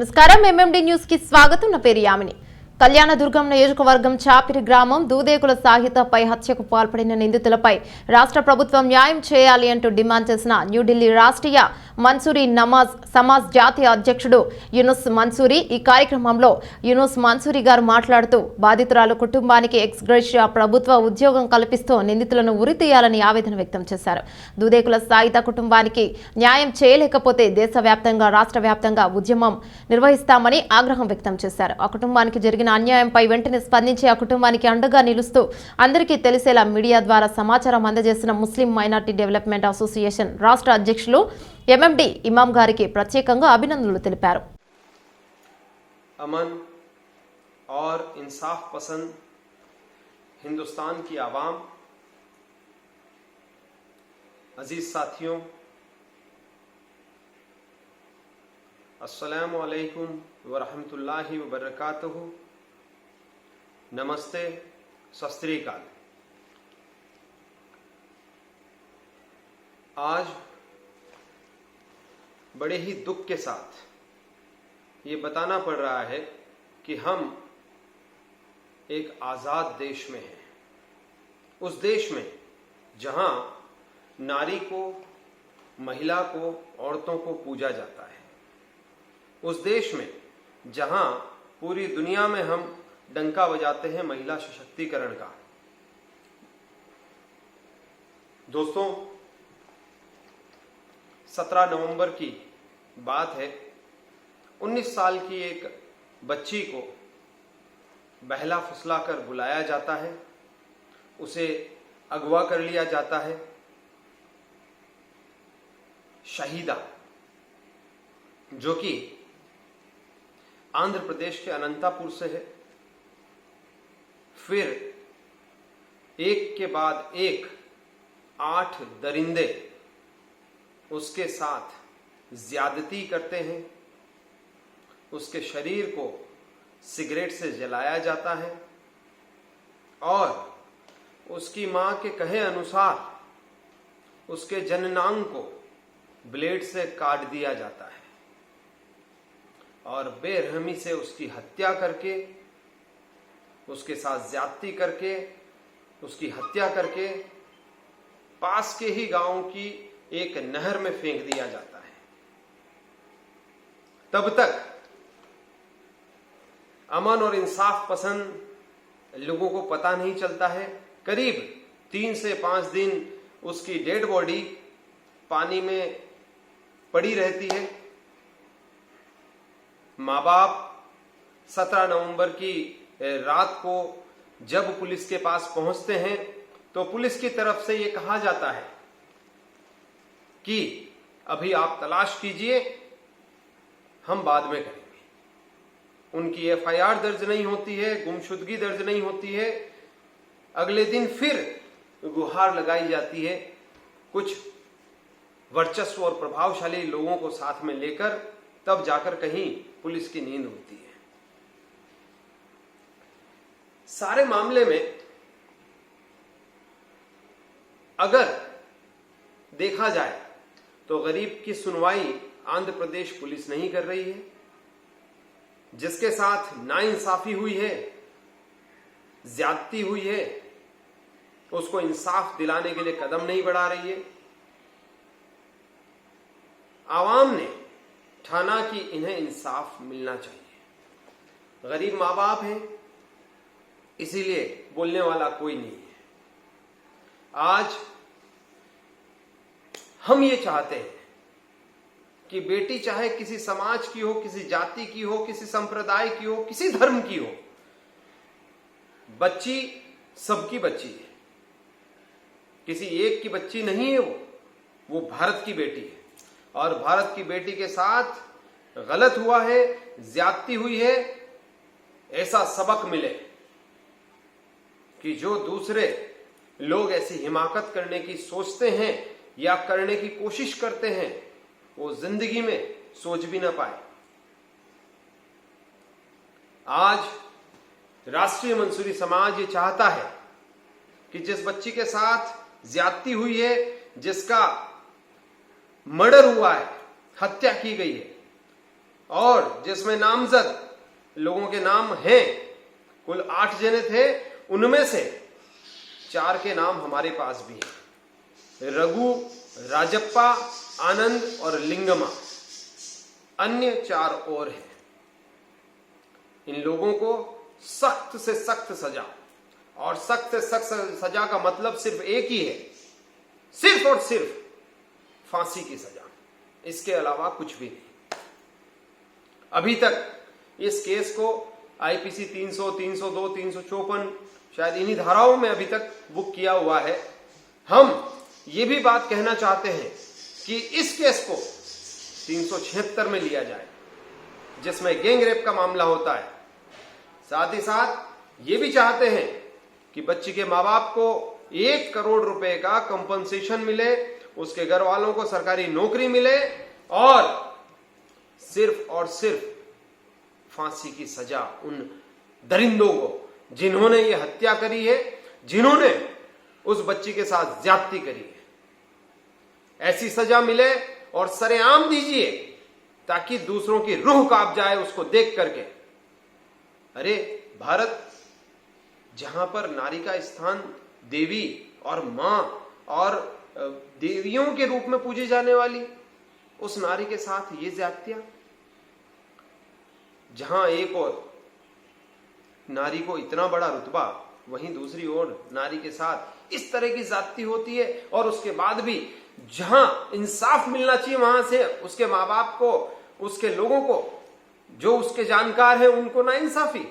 నమస్కారం MMD news కి స్వాగతం. నా పేరు యామిని. కళ్యాణదుర్గం నియోజకవర్గం చాపిరి గ్రామం దూదేకుల సాహితపై హత్యకు పాల్పడిన నిందితులపై రాష్ట్ర ప్రభుత్వం న్యాయం చేయాలి అంటూ డిమాండ్ చేసిన న్యూఢిల్లీ రాష్ట్రీయ మన్సూరీ నమాజ్ సమాజ్ జాతీయ అధ్యక్షుడు యూనుస్ మన్సూరీ ఈ కార్యక్రమంలో యూనుస్ మన్సూరీ గారు మాట్లాడుతూ బాధితురాలు కుటుంబానికి ఎక్స్ గ్రేషియా ప్రభుత్వ ఉద్యోగం కల్పిస్తూ నిందితులను ఉరితీయాలని ఆవేదన వ్యక్తం చేశారు. దూదేకుల సాహిత కుటుంబానికి న్యాయం చేయలేకపోతే దేశవ్యాప్తంగా రాష్ట్ర వ్యాప్తంగా ఉద్యమం నిర్వహిస్తామని ఆగ్రహం వ్యక్తం చేశారు. ఆ కుటుంబానికి జరిగిన అన్యాయంపై వెంటనే స్పందించి ఆ కుటుంబానికి అండగా నిలుస్తూ అందరికీ తెలిసేలా మీడియా ద్వారా సమాచారం అందజేసిన ముస్లిం మైనార్టీ డెవలప్మెంట్ అసోసియేషన్ రాష్ట్ర అధ్యక్షులు ఎంఎండి ఇమాం గారికి ప్రత్యేకంగా అభినందనలు తెలిపారు. अमन और इंसाफ पसंद हिंदुस्तान की आवाम, अजीज साथियों, अस्सलामु अलैकुम व रहमतुल्लाहि व बरकातुहू। नमस्ते, सत श्री अकाल। आज बड़े ही दुख के साथ ये बताना पड़ रहा है कि हम एक आजाद देश में हैं। उस देश में जहां नारी को, महिला को, औरतों को पूजा जाता है। उस देश में जहां पूरी दुनिया में हम डंका बजाते हैं महिला सशक्तिकरण का। दोस्तों, 17 नवंबर की बात है। 19 साल की एक बच्ची को बहला फुसला कर बुलाया जाता है, उसे अगवा कर लिया जाता है। शहीदा, जो कि आंध्र प्रदेश के अनंतापुर से है, फिर एक के बाद एक 8 दरिंदे उसके साथ ज्यादती करते हैं। उसके शरीर को सिगरेट से जलाया जाता है और उसकी मां के कहे अनुसार उसके जननांग को ब्लेड से काट दिया जाता है और बेरहमी से उसकी हत्या करके, उसके साथ ज्यादती करके, उसकी हत्या करके पास के ही गांव की एक नहर में फेंक दिया जाता है। तब तक अमन और इंसाफ पसंद लोगों को पता नहीं चलता है। करीब 3 से 5 दिन उसकी डेड बॉडी पानी में पड़ी रहती है। माँ बाप 17 नवंबर की रात को जब पुलिस के पास पहुंचते हैं तो पुलिस की तरफ से यह कहा जाता है कि अभी आप तलाश कीजिए, हम बाद में करेंगे। उनकी एफआईआर दर्ज नहीं होती है, गुमशुदगी दर्ज नहीं होती है। अगले दिन फिर गुहार लगाई जाती है, कुछ वर्चस्व और प्रभावशाली लोगों को साथ में लेकर, तब जाकर कहीं पुलिस की नींद होती है। सारे मामले में अगर देखा जाए तो गरीब की सुनवाई आंध्र प्रदेश पुलिस नहीं कर रही है। जिसके साथ नाइंसाफी हुई है, ज्यादती हुई है, उसको इंसाफ दिलाने के लिए कदम नहीं बढ़ा रही है। आवाम ने ठाना कि इन्हें इंसाफ मिलना चाहिए। गरीब माँ बाप हैं, इसीलिए बोलने वाला कोई नहीं है। आज हम ये चाहते हैं कि बेटी चाहे किसी समाज की हो, किसी जाति की हो, किसी संप्रदाय की हो, किसी धर्म की हो, बच्ची सबकी बच्ची है। किसी एक की बच्ची नहीं है, वो भारत की बेटी है। और भारत की बेटी के साथ गलत हुआ है, ज्यादती हुई है, ऐसा सबक मिले कि जो दूसरे लोग ऐसी हिमाकत करने की सोचते हैं या करने की कोशिश करते हैं, वो जिंदगी में सोच भी ना पाए। आज राष्ट्रीय मंसूरी समाज ये चाहता है कि जिस बच्ची के साथ ज्यादती हुई है, जिसका मर्डर हुआ है, हत्या की गई है, और जिसमें नामजद लोगों के नाम हैं, कुल 8 जने थे, उनमें से 4 के नाम हमारे पास भी हैं, रघु, राजप्पा, आनंद और लिंगमा। अन्य 4 और हैं। इन लोगों को सख्त से सख्त सजा, और सख्त से सख्त सजा का मतलब सिर्फ एक ही है, सिर्फ और सिर्फ फांसी की सजा, इसके अलावा कुछ भी नहीं। अभी तक इस केस को आईपीसी 300, 302, 354 शायद इन्हीं धाराओं में अभी तक बुक किया हुआ है। हम ये भी बात कहना चाहते हैं कि इस केस को 376 में लिया जाए, जिसमें गैंग रेप का मामला होता है। साथ ही साथ ये भी चाहते हैं कि बच्ची के माँ बाप को 1 करोड़ रुपए का कंपनसेशन मिले, उसके घर वालों को सरकारी नौकरी मिले, और सिर्फ फांसी की सजा उन दरिंदों को जिन्होंने ये हत्या करी है, जिन्होंने उस बच्ची के साथ ज्यादती करी है, ऐसी सजा मिले और सरेआम दीजिए, ताकि दूसरों की रूह कांप जाए उसको देख करके। अरे भारत, जहां पर नारी का स्थान देवी और मां और देवियों के रूप में पूजी जाने वाली उस नारी के साथ ये ज्यादतियां, जहां एक और नारी को इतना बड़ा रुतबा, वहीं दूसरी ओर नारी के साथ इस तरह की ज्यादती होती है, और उसके बाद भी जहां इंसाफ मिलना चाहिए वहां से उसके माँ बाप को, उसके लोगों को, जो उसके जानकार हैं, उनको ना इंसाफी।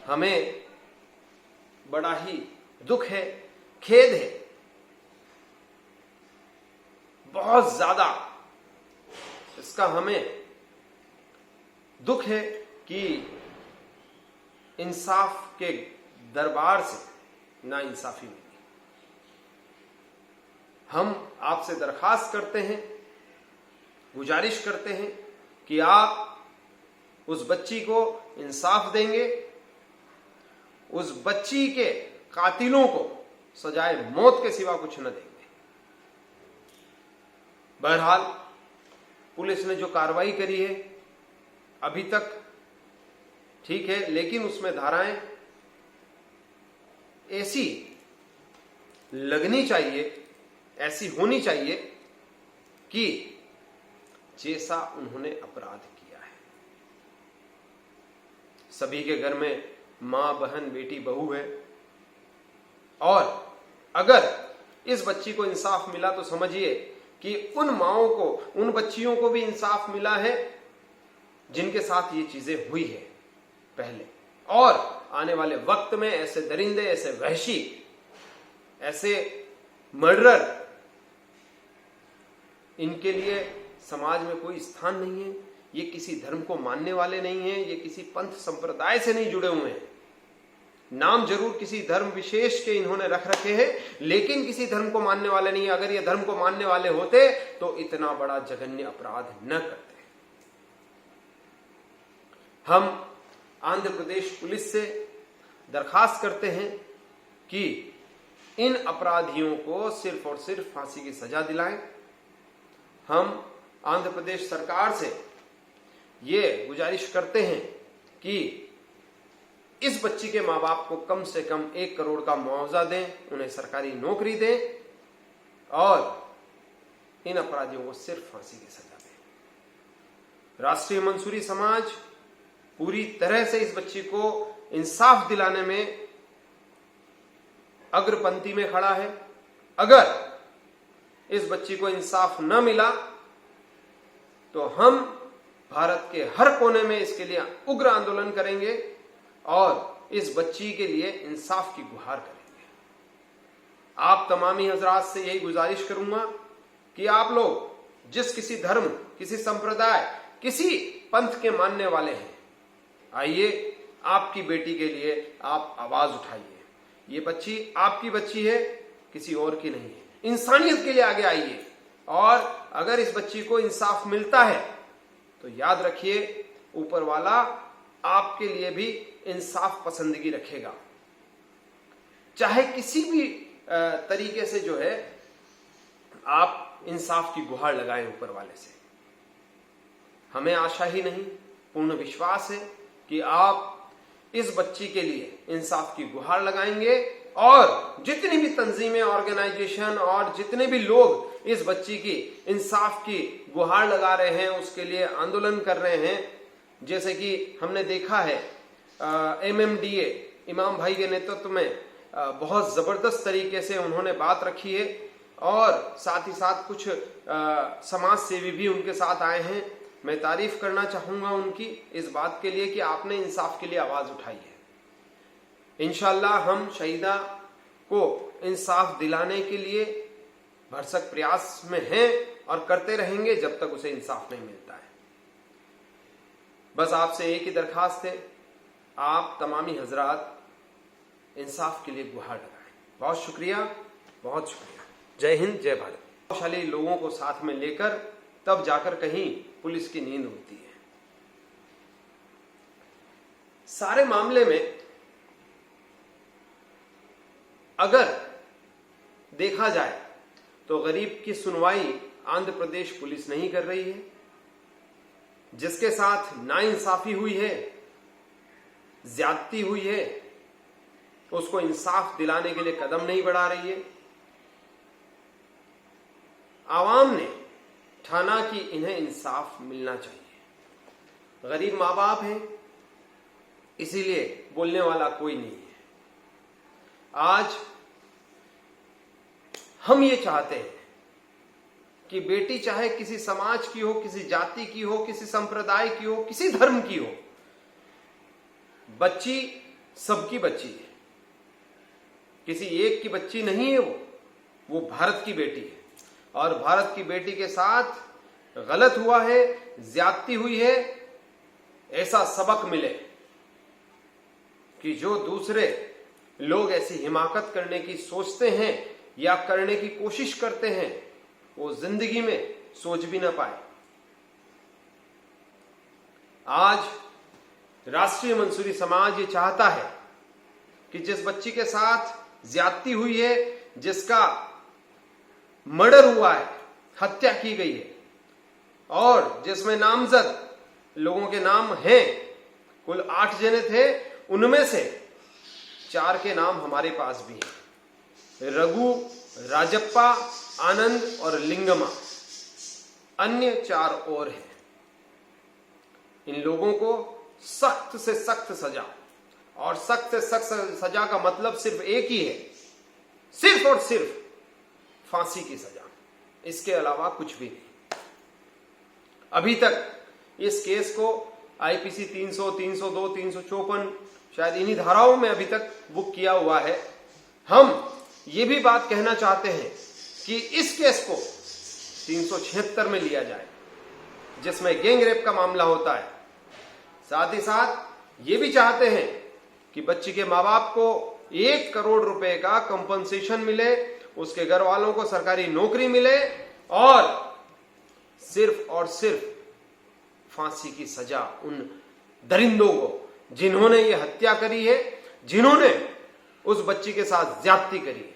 हमें बड़ा ही दुख है, खेद है, बहुत ज्यादा इसका हमें दुख है कि इंसाफ के दरबार से ना इंसाफी मिली। हम आपसे दरखास्त करते हैं, गुजारिश करते हैं कि आप उस बच्ची को इंसाफ देंगे, उस बच्ची के कातिलों को सजाए मौत के सिवा कुछ न देंगे। बहरहाल पुलिस ने जो कार्रवाई करी है अभी तक ठीक है, लेकिन उसमें धाराएं ऐसी लगनी चाहिए, ऐसी होनी चाहिए कि जैसा उन्होंने अपराध किया है। सभी के घर में मां, बहन, बेटी, बहू है, और अगर इस बच्ची को इंसाफ मिला तो समझिए कि उन माओं को, उन बच्चियों को भी इंसाफ मिला है जिनके साथ ये चीजें हुई है पहले। और आने वाले वक्त में ऐसे दरिंदे, ऐसे वहशी, ऐसे मर्डरर, इनके लिए समाज में कोई स्थान नहीं है। ये किसी धर्म को मानने वाले नहीं हैं, ये किसी पंथ संप्रदाय से नहीं जुड़े हुए हैं। नाम जरूर किसी धर्म विशेष के इन्होंने रख रखे हैं, लेकिन किसी धर्म को मानने वाले नहीं है। अगर ये धर्म को मानने वाले होते तो इतना बड़ा जघन्य अपराध न करते। हम आंध्र प्रदेश पुलिस से दरखास्त करते हैं कि इन अपराधियों को सिर्फ और सिर्फ फांसी की सजा दिलाएं। हम आंध्र प्रदेश सरकार से ये गुजारिश करते हैं कि इस बच्ची के माँ बाप को कम से कम 1 करोड़ का मुआवजा दें, उन्हें सरकारी नौकरी दें, और इन अपराधियों को सिर्फ फांसी की सजा दें। राष्ट्रीय मंसूरी समाज पूरी तरह से इस बच्ची को इंसाफ दिलाने में अग्रपंक्ति में खड़ा है। अगर इस बच्ची को इंसाफ न मिला तो हम भारत के हर कोने में इसके लिए उग्र आंदोलन करेंगे और इस बच्ची के लिए इंसाफ की गुहार करेंगे। आप तमामी हजरात से यही गुजारिश करूंगा कि आप लोग जिस किसी धर्म, किसी संप्रदाय, किसी पंथ के मानने वाले हैं, आइए आपकी बेटी के लिए आप आवाज उठाइए। ये बच्ची आपकी बच्ची है, किसी और की नहीं है। इंसानियत के लिए आगे आइए, और अगर इस बच्ची को इंसाफ मिलता है तो याद रखिए ऊपर वाला आपके लिए भी इंसाफ पसंदगी रखेगा। चाहे किसी भी तरीके से जो है आप इंसाफ की गुहार लगाएं ऊपर वाले से। हमें आशा ही नहीं, पूर्ण विश्वास है कि आप इस बच्ची के लिए इंसाफ की गुहार लगाएंगे और जितनी भी तंजीमें, ऑर्गेनाइजेशन और जितने भी लोग इस बच्ची की इंसाफ की गुहार लगा रहे हैं, उसके लिए आंदोलन कर रहे हैं, जैसे कि हमने देखा है MMDA इमाम भाई के नेतृत्व में बहुत जबरदस्त तरीके से उन्होंने बात रखी है और साथ ही साथ कुछ समाज सेवी भी उनके साथ आए हैं। मैं तारीफ करना चाहूंगा उनकी इस बात के लिए कि आपने इंसाफ के लिए आवाज उठाई है। इंशाल्लाह हम शहीदा को इंसाफ दिलाने के लिए भरसक प्रयास में हैं और करते रहेंगे जब तक उसे इंसाफ नहीं मिलता है। बस आपसे एक ही दरखास्त है, आप तमामी हजरात इंसाफ के लिए गुहार लगाएं। बहुत शुक्रिया, बहुत शुक्रिया। जय हिंद, जय भारत। प्रभावशाली लोगों को साथ में लेकर तब जाकर कहीं पुलिस की नींद उड़ती है। सारे मामले में अगर देखा जाए तो गरीब की सुनवाई आंध्र प्रदेश पुलिस नहीं कर रही है। जिसके साथ नाइंसाफी हुई है, ज्यादती हुई है, उसको इंसाफ दिलाने के लिए कदम नहीं बढ़ा रही है। आवाम ने ठाना कि इन्हें इंसाफ मिलना चाहिए। गरीब मां बाप हैं, इसीलिए बोलने वाला कोई नहीं है। आज हम ये चाहते हैं कि बेटी चाहे किसी समाज की हो, किसी जाति की हो, किसी संप्रदाय की हो, किसी धर्म की हो, बच्ची सबकी बच्ची है। किसी एक की बच्ची नहीं है, वो भारत की बेटी है और भारत की बेटी के साथ गलत हुआ है, ज्यादती हुई है, ऐसा सबक मिले कि जो दूसरे लोग ऐसी हिमाकत करने की सोचते हैं या करने की कोशिश करते हैं, वो जिंदगी में सोच भी ना पाए। आज राष्ट्रीय मंसूरी समाज ये चाहता है कि जिस बच्ची के साथ ज्यादती हुई है, जिसका मर्डर हुआ है, हत्या की गई है और जिसमें नामजद लोगों के नाम हैं, कुल 8 जने थे, उनमें से 4 के नाम हमारे पास भी हैं, रघु, राजप्पा, आनंद और लिंगमा। अन्य 4 और हैं। इन लोगों को सख्त से सख्त सजा, और सख्त से सख्त सजा का मतलब सिर्फ एक ही है, सिर्फ और सिर्फ फांसी की सजा, इसके अलावा कुछ भी नहीं। अभी तक इस केस को आईपीसी 300, 302, 354 शायद इन्हीं धाराओं में अभी तक बुक किया हुआ है। हम ये भी बात कहना चाहते हैं कि इस केस को 376 में लिया जाए, जिसमें गैंग रेप का मामला होता है। साथ ही साथ ये भी चाहते हैं कि बच्ची के माँ बाप को 1 करोड़ रुपए का कंपनसेशन मिले, उसके घर वालों को सरकारी नौकरी मिले और सिर्फ फांसी की सजा उन दरिंदों को जिन्होंने ये हत्या करी है, जिन्होंने उस बच्ची के साथ ज्यादती करी है,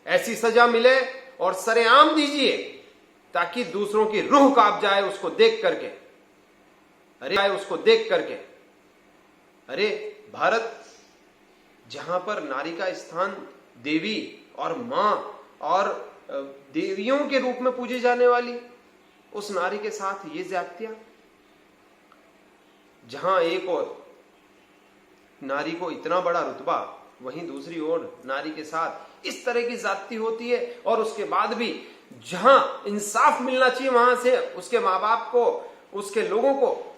ऐसी सजा मिले और सरेआम दीजिए ताकि दूसरों की रूह कांप जाए उसको देख करके। अरे भारत जहां पर नारी का स्थान देवी और मां और देवियों के रूप में पूजे जाने वाली उस नारी के साथ ये ज्यादतियां, जहां एक और नारी को इतना बड़ा रुतबा, वहीं दूसरी ओर नारी के साथ इस तरह की ज्यादती होती है, और उसके बाद भी जहां इंसाफ मिलना चाहिए वहां से उसके माँ बाप को, उसके लोगों को,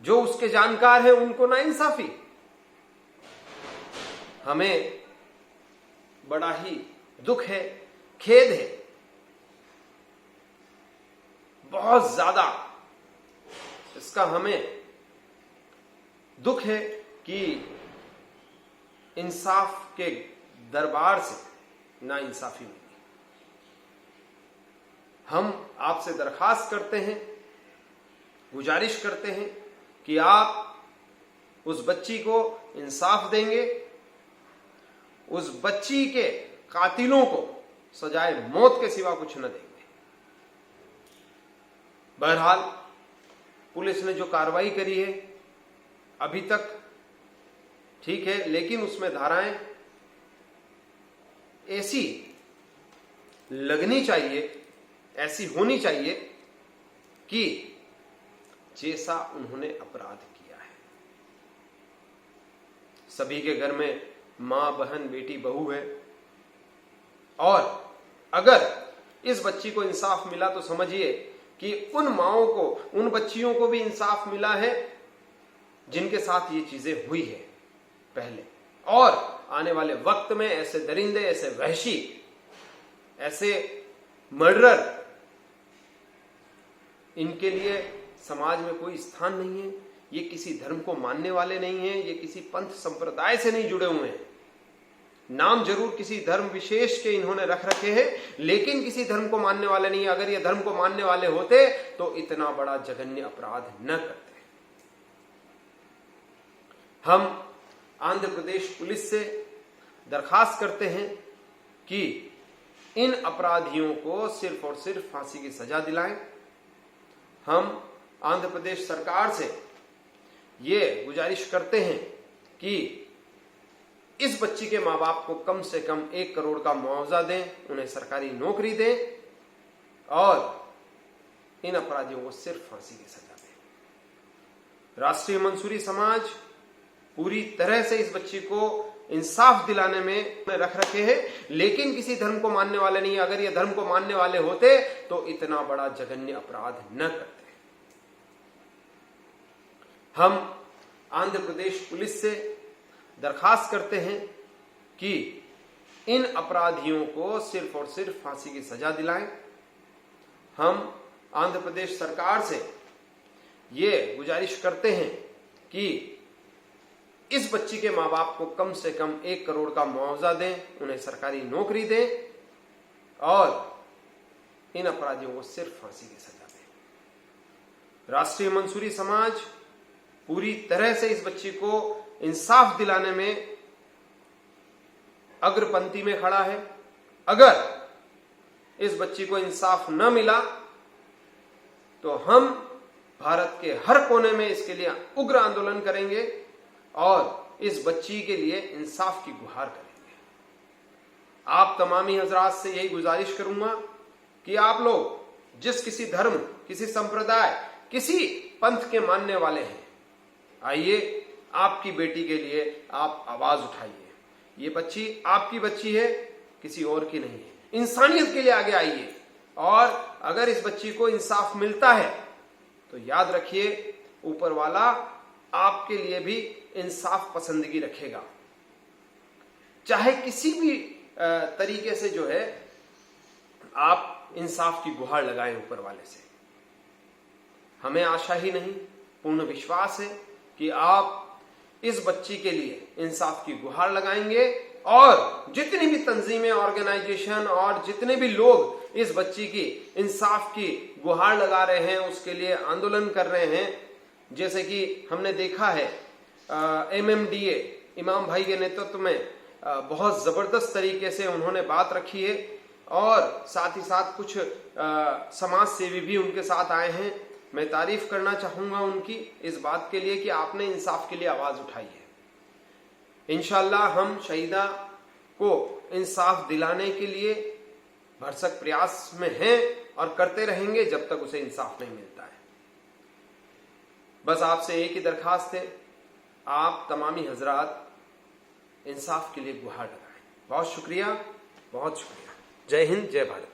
जो उसके जानकार हैं, उनको नाइंसाफी। हमें बड़ा ही दुख है, खेद है, बहुत ज्यादा इसका हमें दुख है कि इंसाफ के दरबार से नाइंसाफी मिली। हम आपसे दरखास्त करते हैं, गुजारिश करते हैं कि आप उस बच्ची को इंसाफ देंगे, उस बच्ची के कातिलों को सजाए मौत के सिवा कुछ न देंगे। बहरहाल पुलिस ने जो कार्रवाई करी है अभी तक ठीक है, लेकिन उसमें धाराएं ऐसी लगनी चाहिए, ऐसी होनी चाहिए कि जैसा उन्होंने अपराध किया है। सभी के घर में मां, बहन, बेटी, बहू है, और अगर इस बच्ची को इंसाफ मिला तो समझिए कि उन माओं को, उन बच्चियों को भी इंसाफ मिला है जिनके साथ ये चीजें हुई है पहले। और आने वाले वक्त में ऐसे दरिंदे, ऐसे वहशी, ऐसे मर्डरर, इनके लिए समाज में कोई स्थान नहीं है। ये किसी धर्म को मानने वाले नहीं हैं, ये किसी पंथ संप्रदाय से नहीं जुड़े हुए हैं। नाम जरूर किसी धर्म विशेष के इन्होंने रख रखे हैं, लेकिन किसी धर्म को मानने वाले नहीं है। अगर ये धर्म को मानने वाले होते तो इतना बड़ा जघन्य अपराध न करते। हम आंध्र प्रदेश पुलिस से दरखास्त करते हैं कि इन अपराधियों को सिर्फ और सिर्फ फांसी की सजा दिलाएं। हम आंध्र प्रदेश सरकार से ये गुजारिश करते हैं कि इस बच्ची के मां बाप को कम से कम 1 करोड़ का मुआवजा दें, उन्हें सरकारी नौकरी दें और इन अपराधियों को सिर्फ फांसी की सजा दें। राष्ट्रीय मंसूरी समाज पूरी तरह से इस बच्ची को इंसाफ दिलाने में रख रखे हैं, लेकिन किसी धर्म को मानने वाले नहीं। अगर ये धर्म को मानने वाले होते तो इतना बड़ा जघन्य अपराध न करते। हम आंध्र प्रदेश पुलिस से दरखास्त करते हैं कि इन अपराधियों को सिर्फ और सिर्फ फांसी की सजा दिलाएं। हम आंध्र प्रदेश सरकार से ये गुजारिश करते हैं कि इस बच्ची के मां बाप को कम से कम 1 करोड़ का मुआवजा दें, उन्हें सरकारी नौकरी दें और इन अपराधियों को सिर्फ फांसी की सजा दें। राष्ट्रीय मंसूरी समाज पूरी तरह से इस बच्ची को इंसाफ दिलाने में अग्रपंक्ति में खड़ा है। अगर इस बच्ची को इंसाफ न मिला तो हम भारत के हर कोने में इसके लिए उग्र आंदोलन करेंगे और इस बच्ची के लिए इंसाफ की गुहार करेंगे। आप तमामी हजरात से यही गुजारिश करूंगा कि आप लोग जिस किसी धर्म, किसी संप्रदाय, किसी पंथ के मानने वाले हैं, आइए आपकी बेटी के लिए आप आवाज उठाइए। ये बच्ची आपकी बच्ची है, किसी और की नहीं है। इंसानियत के लिए आगे आइए और अगर इस बच्ची को इंसाफ मिलता है तो याद रखिए ऊपर वाला आपके लिए भी इंसाफ पसंदगी रखेगा। चाहे किसी भी तरीके से जो है आप इंसाफ की गुहार लगाएं ऊपर वाले से। हमें आशा ही नहीं, पूर्ण विश्वास है कि आप इस बच्ची के लिए इंसाफ की गुहार लगाएंगे और जितनी भी तंजीमें, ऑर्गेनाइजेशन और जितने भी लोग इस बच्ची की इंसाफ की गुहार लगा रहे हैं, उसके लिए आंदोलन कर रहे हैं, जैसे कि हमने देखा है MMDA इमाम भाई के नेतृत्व में बहुत जबरदस्त तरीके से उन्होंने बात रखी है और साथ ही साथ कुछ समाज सेवी भी उनके साथ आए हैं। मैं तारीफ करना चाहूंगा उनकी इस बात के लिए कि आपने इंसाफ के लिए आवाज उठाई है। इंशाअल्लाह हम शहीदा को इंसाफ दिलाने के लिए भरसक प्रयास में हैं और करते रहेंगे जब तक उसे इंसाफ नहीं मिलता है। बस आपसे एक ही दरखास्त है, आप तमामी हजरात इंसाफ के लिए गुहार लगाएं। बहुत शुक्रिया, बहुत शुक्रिया। जय हिंद, जय भारत।